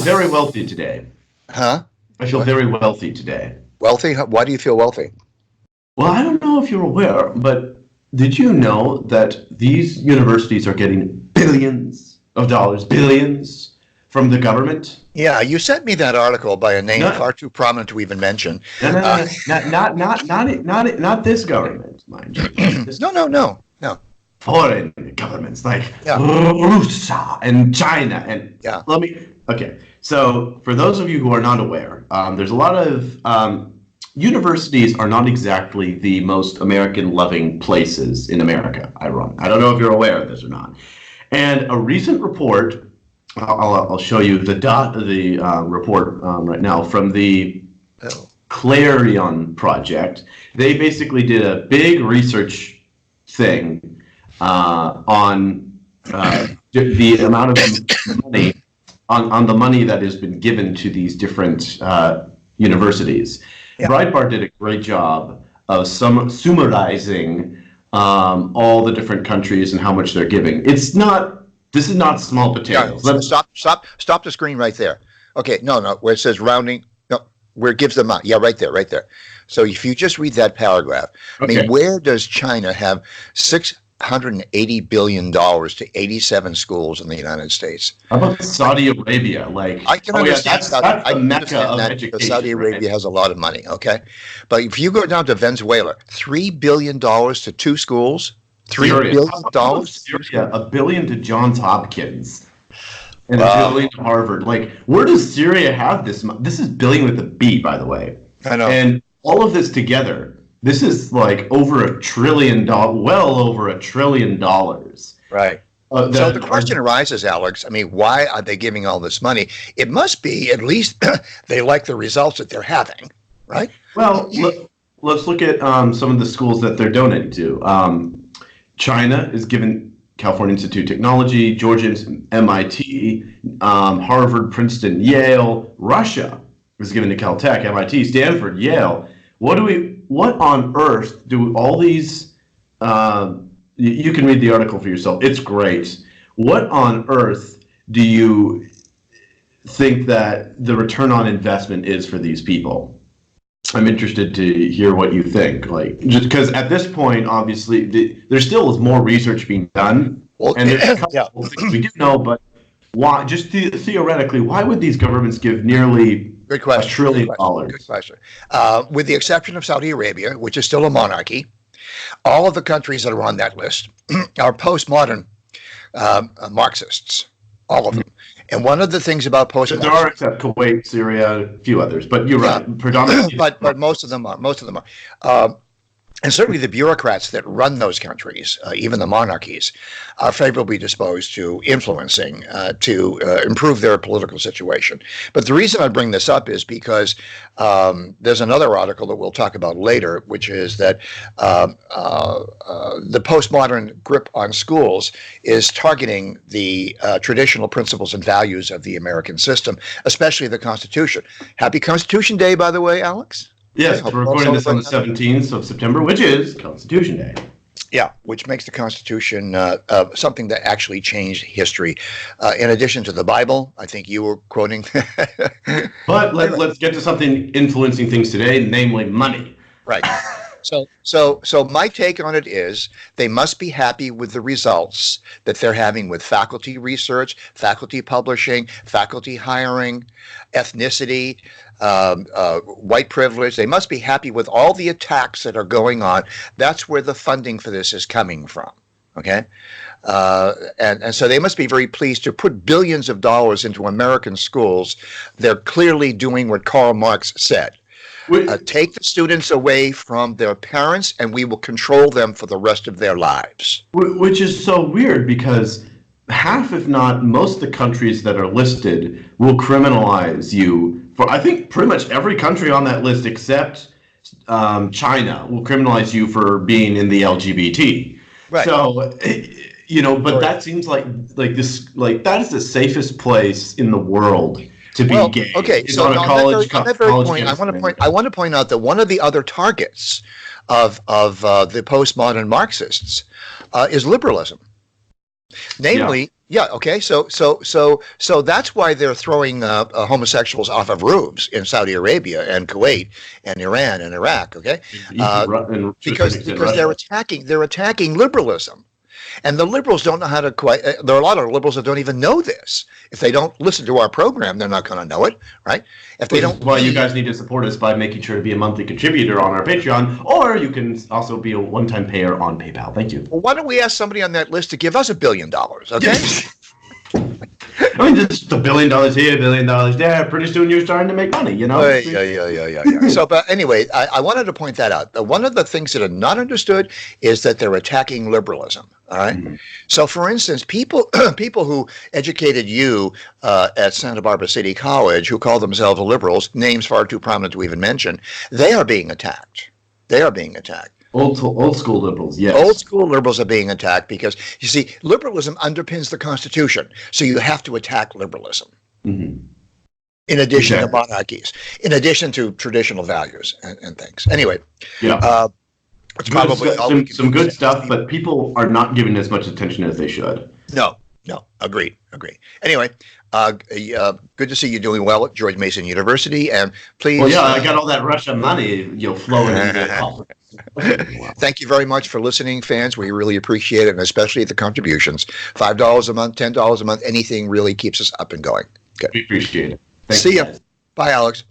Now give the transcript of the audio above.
very wealthy today. Huh? I feel very wealthy today. Wealthy? Why do you feel wealthy? Well, I don't know if you're aware, but did you know that these universities are getting billions of dollars, billions from the government? Yeah, you sent me that article by a name No, far too prominent to even mention. no, no, Uh, no, not this government, mind you. This no. foreign governments like Yeah, Russia and China and yeah. okay. So for those of you who are not aware, there's a lot of universities are not exactly the most American-loving places in America. I run. I don't know if you're aware of this or not. And a recent report, I'll show you the report right now from the Oh, Clarion Project. They basically did a big research thing on the amount of money on the money that has been given to these different universities. yeah. Breitbart did a great job of summarizing all the different countries and how much they're giving. This is not small Yeah, potatoes. stop the screen right there. Okay, no, where it says rounding, no, where it gives them out. Yeah, right there. So if you just read that paragraph, I mean, Okay. where does China have $680 billion to 87 schools in the United States? How about Saudi Arabia? I can understand that's I the can mecca understand of that education. Saudi Arabia right? has a lot of money, okay? But if you go down to Venezuela, $3 billion to two schools, $3 Syria. billion How about dollars. Syria, $1 billion to Johns Hopkins and Wow. $1 billion to Harvard. Like, where does Syria have this? This is billion with a B, by the way. I know. And all of this together, this is like over $1 trillion, well over $1 trillion. Right. So That the question arises, Alex. I mean, why are they giving all this money? It must be at least they like the results that they're having, right? Well, let's look at some of the schools that they're donating to. China is given California Institute of Technology, Georgia MIT, Harvard, Princeton, Yale. Russia is given to Caltech, MIT, Stanford, Yale. What on earth do all these? You can read the article for yourself. It's great. What on earth do you think that the return on investment is for these people? I'm interested to hear what you think. Like, just because at this point, obviously, there still is more research being done, Well, and there's a couple yeah. of things we do know, but why? Just theoretically, why would these governments give nearly Good $1 question. trillion? Good question. With the exception of Saudi Arabia, which is still a monarchy, all of the countries that are on that list are postmodern Marxists, all of them. And one of the things about There postmodern, are, except Kuwait, Syria, a few others, but you're yeah, right. Predominantly, but most of them are. And certainly the bureaucrats that run those countries, even the monarchies, are favorably disposed to influencing to improve their political situation. But the reason I bring this up is because there's another article that we'll talk about later, which is that the postmodern grip on schools is targeting the traditional principles and values of the American system, especially the Constitution. Happy Constitution Day, by the way, Alex. yes, we're recording this on the 17th of September, which is Constitution Day. Yeah, which makes the Constitution something that actually changed history. In addition to the Bible, I think you were quoting. But let's get to something influencing things today, namely money. Right. So my take on it is they must be happy with the results that they're having with faculty research, faculty publishing, faculty hiring, ethnicity, white privilege. They must be happy with all the attacks that are going on. That's where the funding for this is coming from. Okay. And so they must be very pleased to put billions of dollars into American schools. They're clearly doing what Karl Marx said. Take the students away from their parents and we will control them for the rest of their lives. Which is so weird because half, if not most, of the countries that are listed will criminalize you for, I think, pretty much every country on that list except China will criminalize you for being in the LGBT. Right. So, but that seems like this, like that is the safest place in the world to be gay. Okay, so on a college point, I want to point out that one of the other targets of the postmodern Marxists is liberalism. Namely, Yeah. Okay. So that's why they're throwing homosexuals off of roofs in Saudi Arabia and Kuwait and Iran and Iraq. Okay, Even and to a certain extent, because Russia. they're attacking liberalism. And the liberals don't know how to quite. There are a lot of liberals that don't even know this. If they don't listen to our program, they're not going to know it, right? If they Which don't, is why you guys need to support us by making sure to be a monthly contributor on our Patreon, or you can also be a one-time payer on PayPal. Thank you. well, why don't we ask somebody on that list to give us $1 billion? Okay. I mean, just $1 billion here, $1 billion there. Pretty soon you're starting to make money, you know? Yeah. So, but anyway, I wanted to point that out. One of the things that are not understood is that they're attacking liberalism. All right. Mm-hmm. So, for instance, people who educated you at Santa Barbara City College, who call themselves liberals, names far too prominent to even mention, they are being attacked. They are being attacked. Old school liberals, yes. Old school liberals are being attacked because, you see, liberalism underpins the Constitution. So you have to attack liberalism. Mm-hmm. In addition to monarchies, in addition to traditional values and things. Anyway, yeah. It's probably some good stuff, but people are not giving as much attention as they should. No, agreed. Anyway, good to see you doing well at George Mason University, and please. Well, yeah, I got all that Russian money, flowing into the conference. Thank you very much for listening, fans. We really appreciate it, and especially the contributions. $5 a month, $10 a month, anything really keeps us up and going. Okay. We appreciate it. See ya. Bye, Alex.